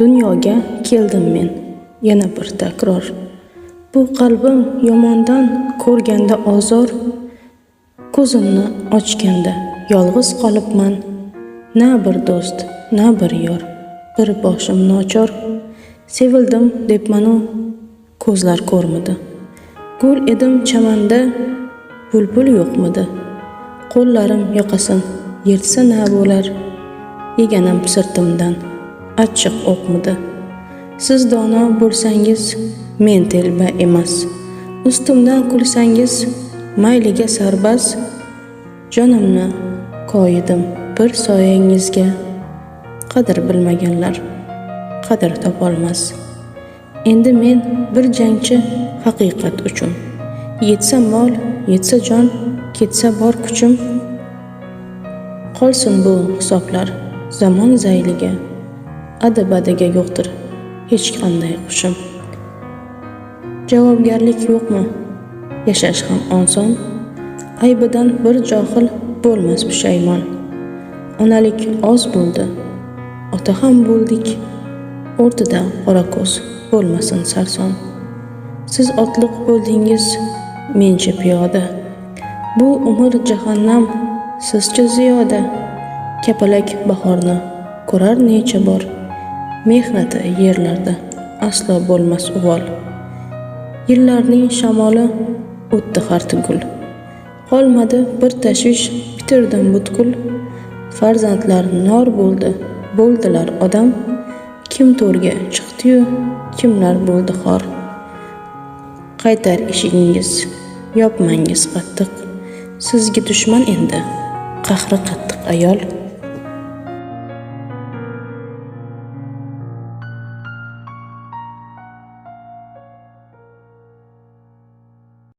Dunyoga keldim men, yana bir takror. Bu qalbim yomondan ko'rganda ozor, ko'zimni ochganda yolg'iz qolibman. Na bir do'st, na bir yor, bir boshim nochor. Sevildim debmanu ko'zlar ko'rmidi. Gul edim chamanda, bulbul yo'qmidi. Qo'llarim yoqasin yirtsa na bo'lar, yeganam sirtimdan achchiq o'qmidi. Siz dono bo'lsangiz, men telba emas. Ustimdan kulsangiz, mayliga sarbas. Jonimni qo'yidim bir soyangizga. Qadr bilmaganlar qadr topolmas. Endi men bir jangchi haqiqat uchun. Yetsa mol, yetsa jon, ketsa bor kuchim. Qolsin bu hisoblar zamon zayliga. Adabadiga yo'qdir hech qanday qushim. Javobgarlik yo'qmi? Yashash ham oson. Aybidan bir johil bo'lmas pushaymon. Onalik oz bo'ldi, ota ham bo'ldik. O'rtada qora ko'z bo'lmasin sarson. Siz otliq bo'ldingiz, mencha piyoda. Bu umr jahannam, sizcha ziyoda. Kapalak bahorni ko'rar necha bor. Mehnati yerlarda aslo bo'lmas uvol. Yillarning shamoli o'tdi har tugul. Qolmadi bir tashvish, bitirdim butkul. Farzandlar nor bo'ldi, bo'ldilar odam. Kim to'rga chiqdi-yu, kimlar bo'ldi xor. Qaytar eshigingiz, yopmangiz qattiq. Sizga dushman endi qahri qattiq ayol.